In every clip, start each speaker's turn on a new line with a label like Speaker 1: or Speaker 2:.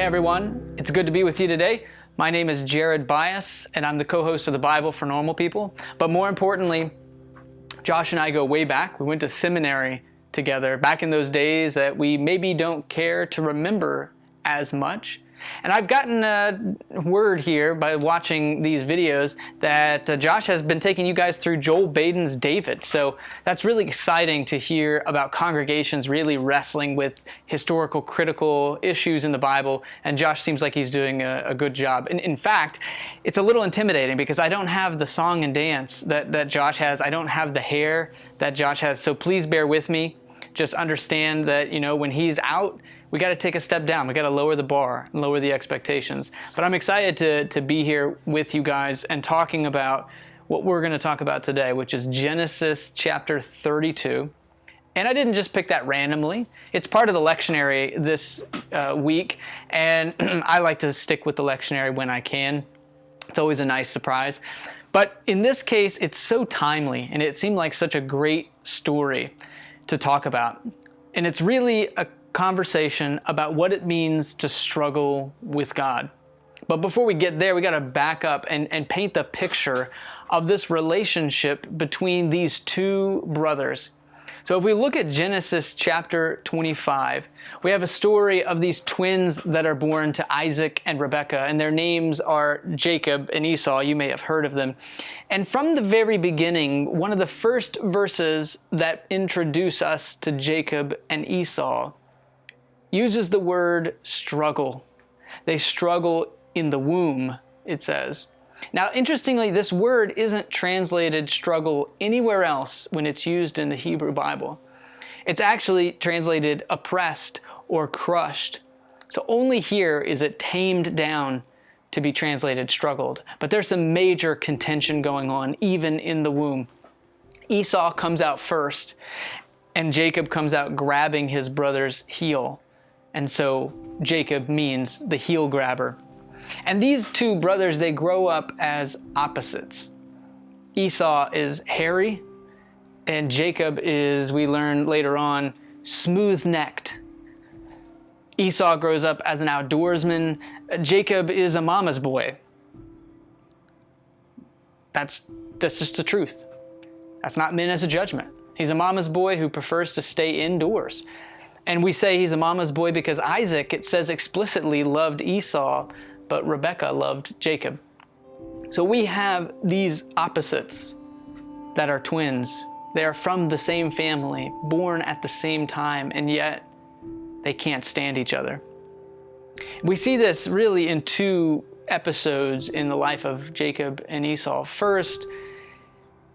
Speaker 1: Hey everyone, it's good to be with you today. My name is Byas, and I'm the co-host of the Bible for Normal People. But more importantly, Josh and I go way back. We went to seminary together back in those days that we maybe don't care to remember as much. And I've gotten a word here by watching these videos that Josh has been taking you guys through Joel Baden's David. So that's really exciting to hear about congregations really wrestling with historical, critical issues in the Bible. And Josh seems like he's doing a good job. And in fact, it's a little intimidating because I don't have the song and dance that Josh has. I don't have the hair that Josh has. So please bear with me. Just understand that, when he's out, we got to take a step down. We got to lower the bar and lower the expectations. But I'm excited to be here with you guys and talking about what we're going to talk about today, which is Genesis chapter 32. And I didn't just pick that randomly. It's part of the lectionary this week, and I like to stick with the lectionary when I can. It's always a nice surprise. But in this case, it's so timely, and it seemed like such a great story to talk about. And it's really a conversation about what it means to struggle with God. But before we get there, we got to back up and paint the picture of this relationship between these two brothers. So if we look at Genesis chapter 25, we have a story of these twins that are born to Isaac and Rebekah, and their names are Jacob and Esau. You may have heard of them. And from the very beginning, one of the first verses that introduce us to Jacob and Esau uses the word struggle. They struggle in the womb, it says. Now, interestingly, this word isn't translated struggle anywhere else when it's used in the Hebrew Bible. It's actually translated oppressed or crushed. So only here is it tamed down to be translated struggled. But there's some major contention going on even in the womb. Esau comes out first, and Jacob comes out grabbing his brother's heel. And so Jacob means the heel grabber. And these two brothers, they grow up as opposites. Esau is hairy, and Jacob is, we learn later on, smooth-necked. Esau grows up as an outdoorsman. Jacob is a mama's boy. That's just the truth. That's not meant as a judgment. He's a mama's boy who prefers to stay indoors. And we say he's a mama's boy because Isaac, it says explicitly, loved Esau, but Rebekah loved Jacob. So we have these opposites that are twins. They are from the same family, born at the same time, and yet they can't stand each other. We see this really in two episodes in the life of Jacob and Esau. First,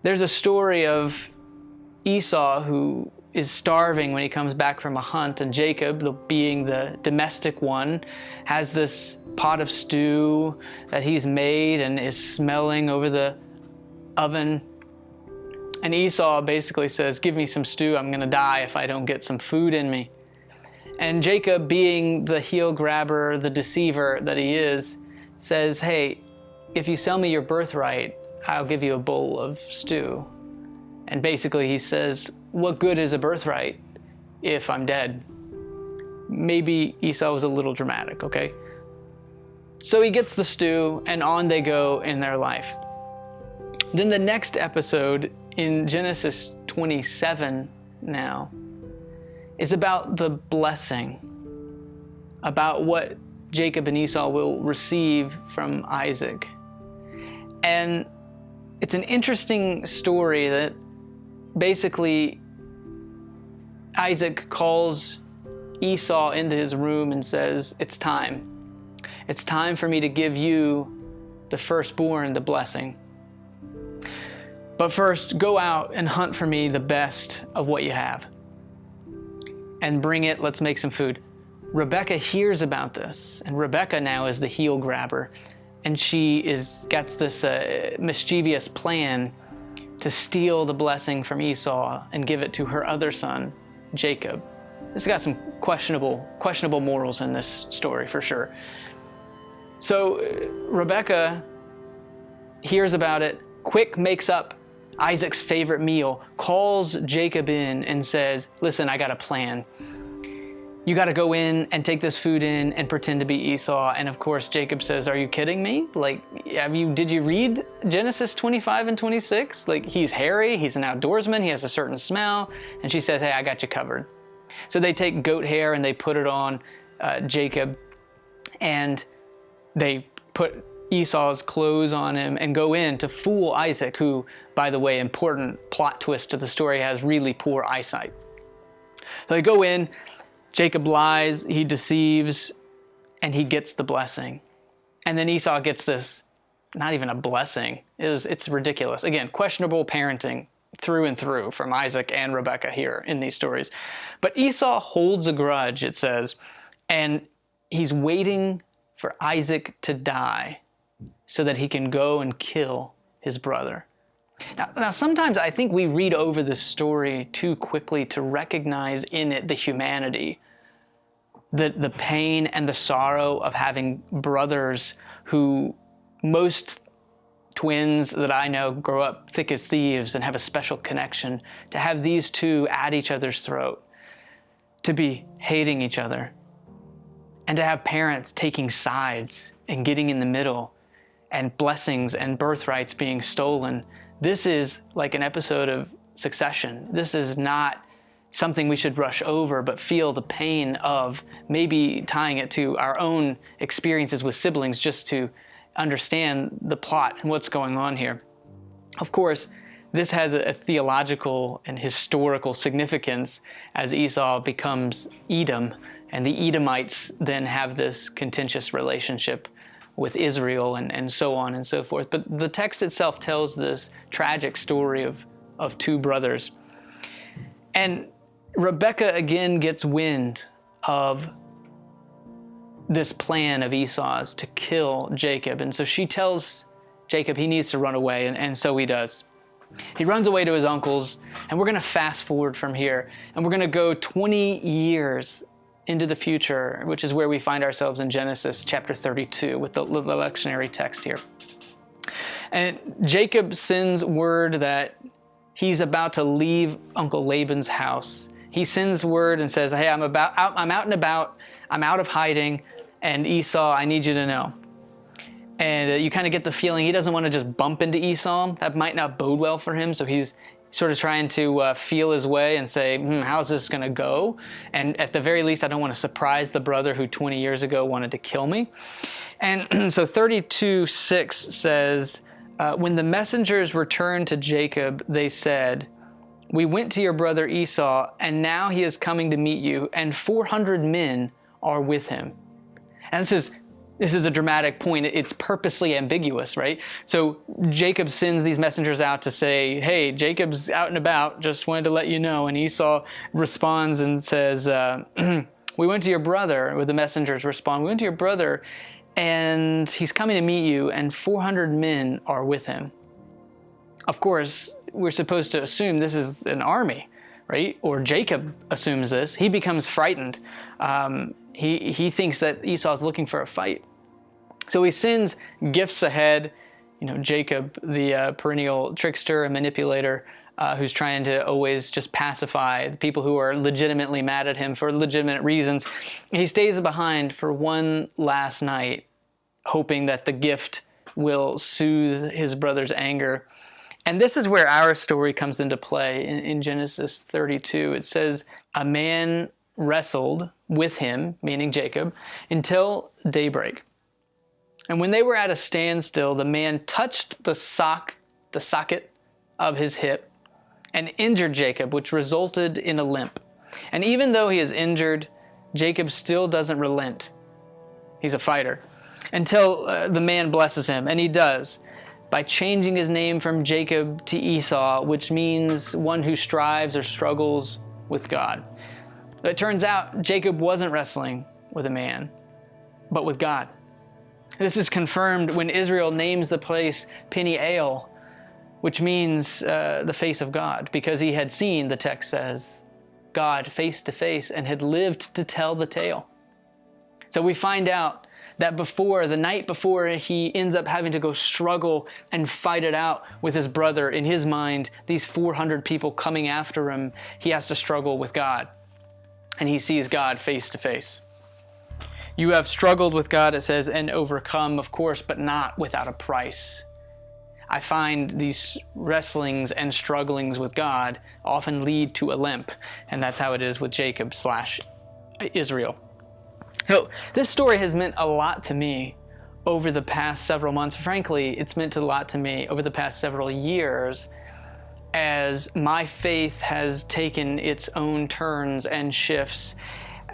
Speaker 1: there's a story of Esau who is starving when he comes back from a hunt, and Jacob, being the domestic one, has this pot of stew that he's made and is smelling over the oven. And Esau basically says, "Give me some stew, I'm gonna die if I don't get some food in me." And Jacob, being the heel grabber, the deceiver that he is, says, "Hey, if you sell me your birthright, I'll give you a bowl of stew." And basically he says, what good is a birthright if I'm dead? Maybe Esau was a little dramatic, okay? So he gets the stew, and on they go in their life. Then the next episode in Genesis 27 now is about the blessing, about what Jacob and Esau will receive from Isaac. And it's an interesting story that basically Isaac calls Esau into his room and says, "It's time. It's time for me to give you, the firstborn, the blessing. But first, go out and hunt for me the best of what you have. And bring it, let's make some food." Rebekah hears about this, and Rebekah now is the heel grabber, and she gets this mischievous plan to steal the blessing from Esau and give it to her other son, Jacob. It's got some questionable morals in this story for sure. So Rebekah hears about it, quick makes up Isaac's favorite meal, calls Jacob in and says, "Listen, I got a plan. you got to go in and take this food in and pretend to be Esau. And of course, Jacob says, are you kidding me? Like, did you read Genesis 25 and 26? Like, he's hairy, he's an outdoorsman, he has a certain smell. And she says, hey, I got you covered. So they take goat hair and they put it on Jacob, and they put Esau's clothes on him and go in to fool Isaac, who, by the way, important plot twist to the story, has really poor eyesight. So they go in, Jacob lies, he deceives, and he gets the blessing. And then Esau gets this, not even a blessing. It's ridiculous. Again, questionable parenting through and through from Isaac and Rebekah here in these stories. But Esau holds a grudge, it says, and he's waiting for Isaac to die so that he can go and kill his brother. Now, sometimes I think we read over this story too quickly to recognize in it the humanity, the pain and the sorrow of having brothers who, most twins that I know grow up thick as thieves and have a special connection, to have these two at each other's throat, to be hating each other, and to have parents taking sides and getting in the middle, and blessings and birthrights being stolen. This is like an episode of Succession. This is not something we should rush over, but feel the pain of, maybe tying it to our own experiences with siblings just to understand the plot and what's going on here. Of course, this has a theological and historical significance as Esau becomes Edom, and the Edomites then have this contentious relationship with Israel and so on and so forth. But the text itself tells this tragic story of two brothers. And Rebekah again gets wind of this plan of Esau's to kill Jacob. And so she tells Jacob he needs to run away, and so he does. He runs away to his uncle's, and we're going to fast forward from here, and we're going to go 20 years into the future, which is where we find ourselves in Genesis chapter 32 with the lectionary text here. And Jacob sends word that he's about to leave Uncle Laban's house. He sends word and says, hey, I'm out and about, I'm out of hiding, and Esau, I need you to know. And you kind of get the feeling he doesn't want to just bump into Esau. That might not bode well for him, so he's sort of trying to feel his way and say, how's this going to go? And at the very least, I don't want to surprise the brother who 20 years ago wanted to kill me. And so 32:6 says, when the messengers returned to Jacob, they said, we went to your brother Esau, and now he is coming to meet you, and 400 men are with him. And this is a dramatic point. It's purposely ambiguous, right? So Jacob sends these messengers out to say, hey, Jacob's out and about, just wanted to let you know. And Esau responds and says, we went to your brother, or the messengers respond, we went to your brother, and he's coming to meet you, and 400 men are with him. Of course, we're supposed to assume this is an army, right? Or Jacob assumes this. He becomes frightened. He thinks that Esau's looking for a fight. So he sends gifts ahead. Jacob, the perennial trickster and manipulator, who's trying to always just pacify the people who are legitimately mad at him for legitimate reasons. He stays behind for one last night, hoping that the gift will soothe his brother's anger. And this is where our story comes into play in Genesis 32. It says, a man wrestled with him, meaning Jacob, until daybreak. And when they were at a standstill, the man touched the socket of his hip and injured Jacob, which resulted in a limp. And even though he is injured, Jacob still doesn't relent. He's a fighter. Until the man blesses him, and he does, by changing his name from Jacob to Esau, which means one who strives or struggles with God. It turns out Jacob wasn't wrestling with a man, but with God. This is confirmed when Israel names the place Peniel, which means the face of God, because he had seen, the text says, God face to face and had lived to tell the tale. So we find out that the night before he ends up having to go struggle and fight it out with his brother, in his mind, these 400 people coming after him, he has to struggle with God. and he sees God face to face. You have struggled with God, it says, and overcome, of course, but not without a price. I find these wrestlings and strugglings with God often lead to a limp, and that's how it is with Jacob/Israel. So this story has meant a lot to me over the past several months. Frankly, it's meant a lot to me over the past several years as my faith has taken its own turns and shifts.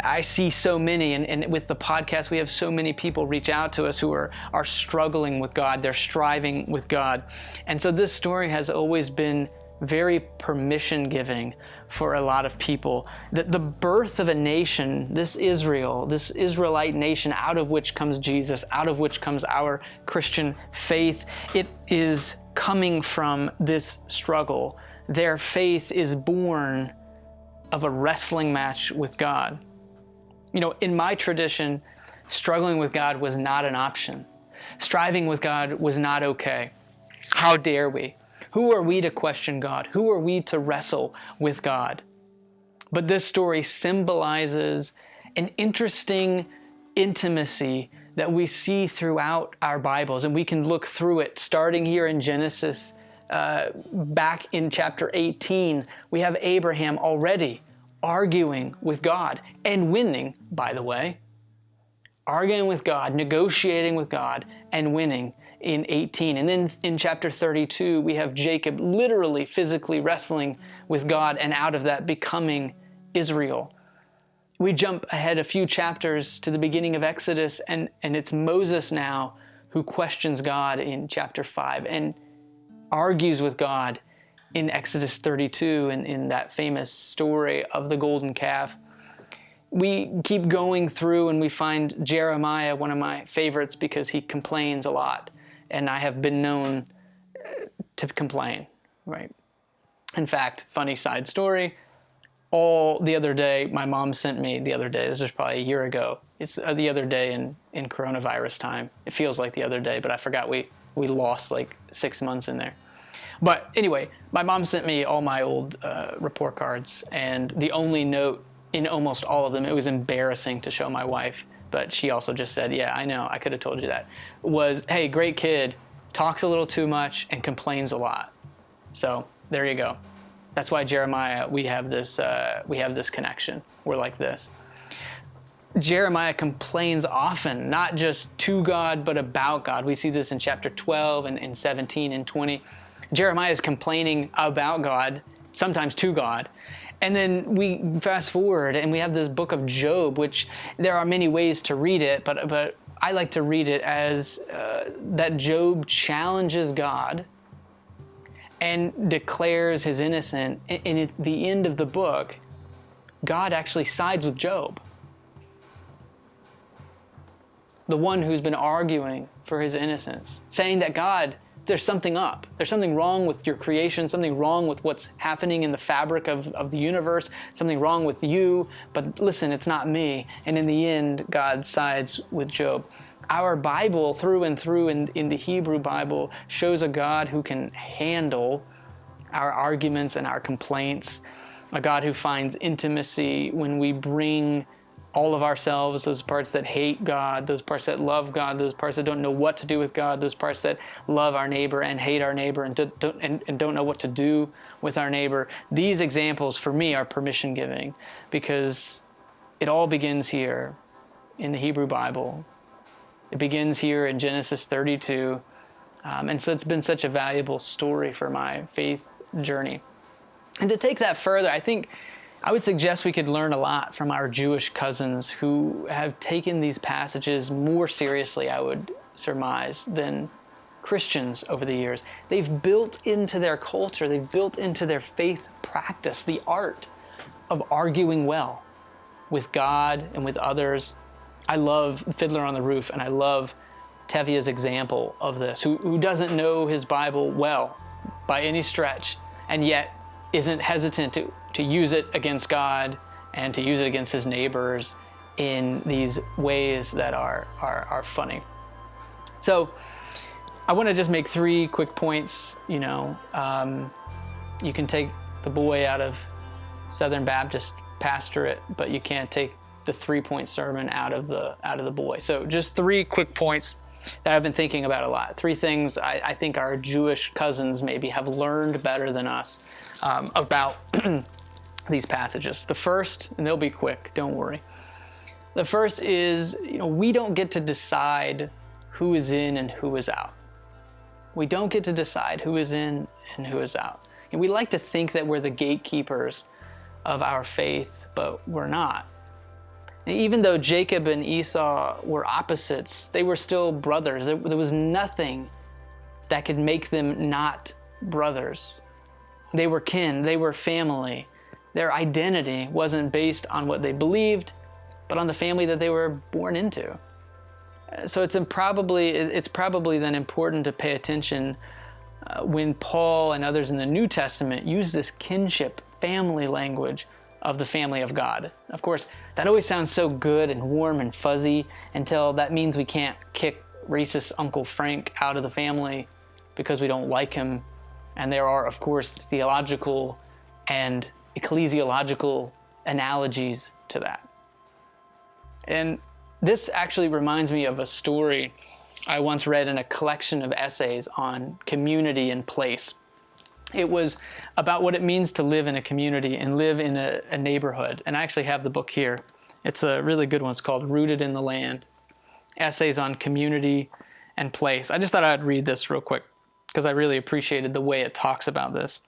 Speaker 1: I see so many, and with the podcast, we have so many people reach out to us who are struggling with God. They're striving with God. And so this story has always been very permission giving for a lot of people. That the birth of a nation, this Israel, this Israelite nation, out of which comes Jesus, out of which comes our Christian faith, it is coming from this struggle. Their faith is born of a wrestling match with God. You know, in my tradition, struggling with God was not an option. Striving with God was not okay. How dare we? Who are we to question God? Who are we to wrestle with God? But this story symbolizes an interesting intimacy that we see throughout our Bibles, and we can look through it starting here in Genesis. Back in chapter 18, we have Abraham already arguing with God and winning, by the way. Arguing with God, negotiating with God, and winning in 18. And then in chapter 32, we have Jacob literally, physically wrestling with God, and out of that becoming Israel. We jump ahead a few chapters to the beginning of Exodus, and it's Moses now who questions God in chapter 5 and argues with God in Exodus 32, in that famous story of the golden calf. We keep going through and we find Jeremiah, one of my favorites, because he complains a lot. And I have been known to complain, right? In fact, funny side story, the other day, my mom sent me the other day, this was probably a year ago, it's the other day in coronavirus time. It feels like the other day, but I forgot we lost like 6 months in there. But anyway, my mom sent me all my old report cards, and the only note in almost all of them, it was embarrassing to show my wife, but she also just said, yeah, I know, I could have told you that, was, hey, great kid, talks a little too much and complains a lot. So there you go. That's why Jeremiah, we have this connection. We're like this. Jeremiah complains often, not just to God, but about God. We see this in chapter 12 and in 17 and 20. Jeremiah is complaining about God, sometimes to God. And then we fast forward and we have this book of Job, which there are many ways to read it, but I like to read it as that Job challenges God and declares his innocence. And at the end of the book, God actually sides with Job, the one who's been arguing for his innocence, saying that God, there's something up. There's something wrong with your creation, something wrong with what's happening in the fabric of the universe, something wrong with you, but listen, it's not me. And in the end, God sides with Job. Our Bible, through and through in the Hebrew Bible, shows a God who can handle our arguments and our complaints, a God who finds intimacy when we bring all of ourselves, those parts that hate God, those parts that love God, those parts that don't know what to do with God, those parts that love our neighbor and hate our neighbor and don't know what to do with our neighbor. These examples for me are permission giving, because it all begins here in the Hebrew Bible. It begins here in Genesis 32. And so it's been such a valuable story for my faith journey. And to take that further, I would suggest we could learn a lot from our Jewish cousins who have taken these passages more seriously, I would surmise, than Christians over the years. They've built into their culture, they've built into their faith practice the art of arguing well with God and with others. I love Fiddler on the Roof, and I love Tevia's example of this, who doesn't know his Bible well by any stretch, and yet isn't hesitant to use it against God and to use it against his neighbors in these ways that are funny. So I want to just make 3 quick points. You can take the boy out of Southern Baptist pastor it, but you can't take the 3-point sermon out of the boy. So just 3 quick points that I've been thinking about a lot. 3 things I think our Jewish cousins maybe have learned better than us about these passages. The first, and they'll be quick, don't worry. The first is, we don't get to decide who is in and who is out. We don't get to decide who is in and who is out. And we like to think that we're the gatekeepers of our faith, but we're not. And even though Jacob and Esau were opposites, they were still brothers. There was nothing that could make them not brothers. They were kin, they were family. Their identity wasn't based on what they believed, but on the family that they were born into. So it's probably then important to pay attention when Paul and others in the New Testament use this kinship, family language of the family of God. Of course, that always sounds so good and warm and fuzzy until that means we can't kick racist Uncle Frank out of the family because we don't like him. And there are, of course, theological and ecclesiological analogies to that. And this actually reminds me of a story I once read in a collection of essays on community and place. It was about what it means to live in a community and live in a neighborhood. And I actually have the book here. It's a really good one. It's called Rooted in the Land, Essays on Community and Place. I just thought I'd read this real quick because I really appreciated the way it talks about this.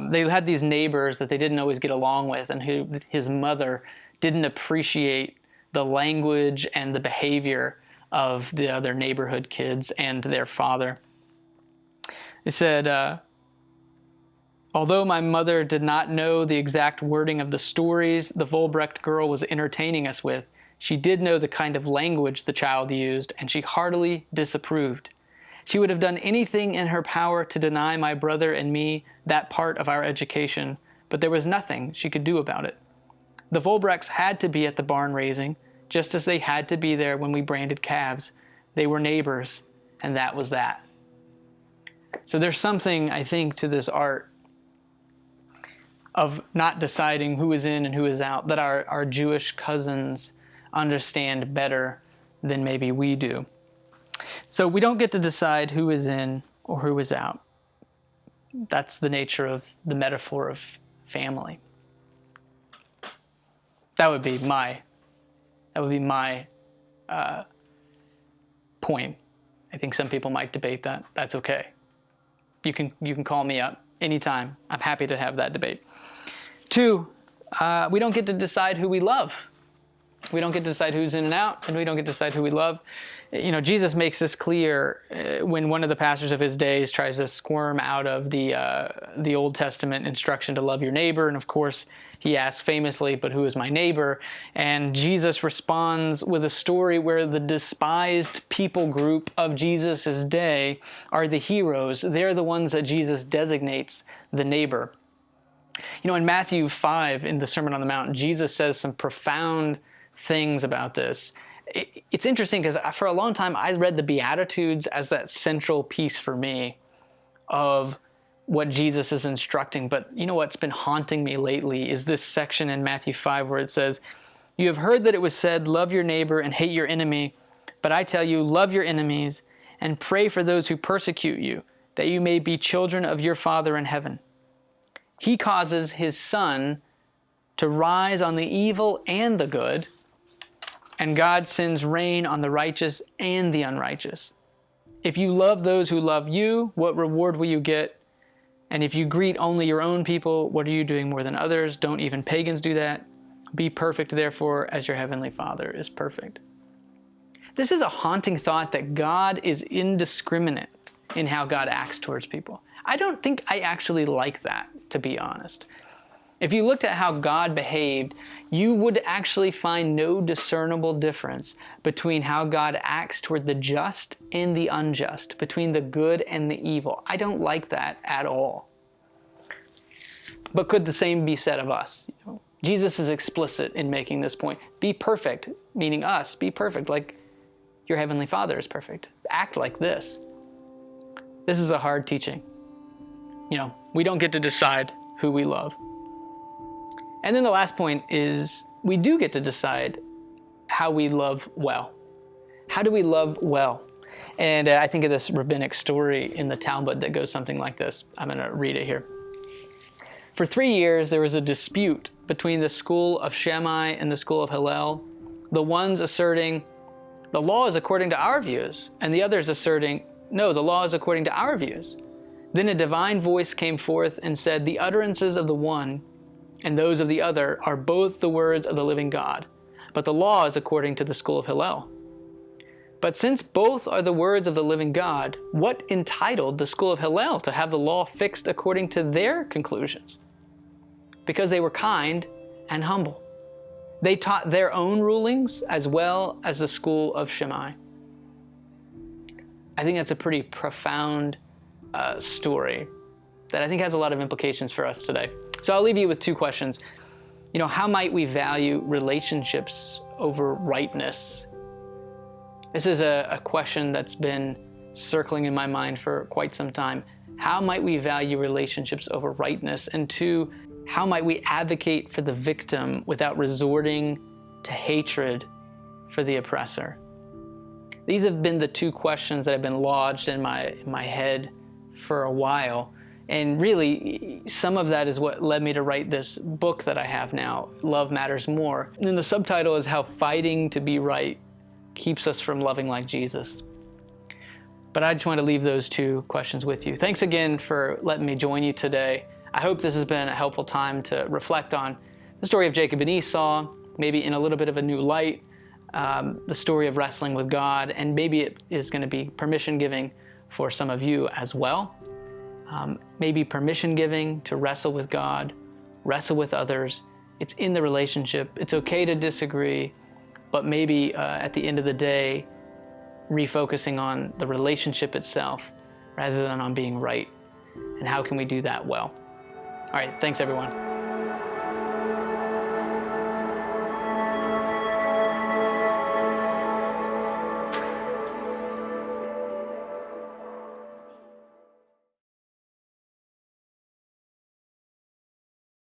Speaker 1: They had these neighbors that they didn't always get along with, and his mother didn't appreciate the language and the behavior of the other neighborhood kids and their father. It said, although my mother did not know the exact wording of the stories the Volbrecht girl was entertaining us with, she did know the kind of language the child used, and she heartily disapproved. She would have done anything in her power to deny my brother and me that part of our education, but there was nothing she could do about it. The Volbrechts had to be at the barn raising, just as they had to be there when we branded calves. They were neighbors, and that was that. So there's something, I think, to this art of not deciding who is in and who is out that our Jewish cousins understand better than maybe we do. So we don't get to decide who is in or who is out. That's the nature of the metaphor of family. That would be my point. I think some people might debate that. That's okay. You can call me up anytime. I'm happy to have that debate. 2, we don't get to decide who we love. We don't get to decide who's in and out, and we don't get to decide who we love. Jesus makes this clear when one of the pastors of his days tries to squirm out of the Old Testament instruction to love your neighbor. And of course, he asks famously, but who is my neighbor? And Jesus responds with a story where the despised people group of Jesus' day are the heroes. They're the ones that Jesus designates the neighbor. In Matthew 5, in the Sermon on the Mount, Jesus says some profound things about this. It's interesting because for a long time I read the Beatitudes as that central piece for me of what Jesus is instructing. But what's been haunting me lately is this section in Matthew 5 where it says, "You have heard that it was said, love your neighbor and hate your enemy. But I tell you, love your enemies and pray for those who persecute you, that you may be children of your Father in heaven. He causes his sun to rise on the evil and the good, and God sends rain on the righteous and the unrighteous. If you love those who love you, what reward will you get? And if you greet only your own people, what are you doing more than others? Don't even pagans do that? Be perfect, therefore, as your heavenly Father is perfect." This is a haunting thought that God is indiscriminate in how God acts towards people. I don't think I actually like that, to be honest. If you looked at how God behaved, you would actually find no discernible difference between how God acts toward the just and the unjust, between the good and the evil. I don't like that at all. But could the same be said of us? Jesus is explicit in making this point. Be perfect, meaning us. Be perfect like your heavenly Father is perfect. Act like this. This is a hard teaching. We don't get to decide who we love. And then the last point is we do get to decide how we love well. How do we love well? And I think of this rabbinic story in the Talmud that goes something like this. I'm going to read it here. For 3 years, there was a dispute between the school of Shammai and the school of Hillel, the ones asserting, the law is according to our views, and the others asserting, no, the law is according to our views. Then a divine voice came forth and said, the utterances of the one and those of the other are both the words of the living God, but the law is according to the school of Hillel. But since both are the words of the living God, what entitled the school of Hillel to have the law fixed according to their conclusions? Because they were kind and humble. They taught their own rulings as well as the school of Shammai. I think that's a pretty profound story that I think has a lot of implications for us today. So I'll leave you with two questions. How might we value relationships over rightness? This is a question that's been circling in my mind for quite some time. How might we value relationships over rightness? And two, how might we advocate for the victim without resorting to hatred for the oppressor? These have been the two questions that have been lodged in my head for a while. And really, some of that is what led me to write this book that I have now, Love Matters More. And then the subtitle is How Fighting to Be Right Keeps Us from Loving Like Jesus. But I just want to leave those two questions with you. Thanks again for letting me join you today. I hope this has been a helpful time to reflect on the story of Jacob and Esau, maybe in a little bit of a new light, the story of wrestling with God, and maybe it is going to be permission giving for some of you as well. Maybe permission giving to wrestle with God, wrestle with others. It's in the relationship. It's okay to disagree, but maybe at the end of the day, refocusing on the relationship itself rather than on being right. And how can we do that well? All right, thanks everyone.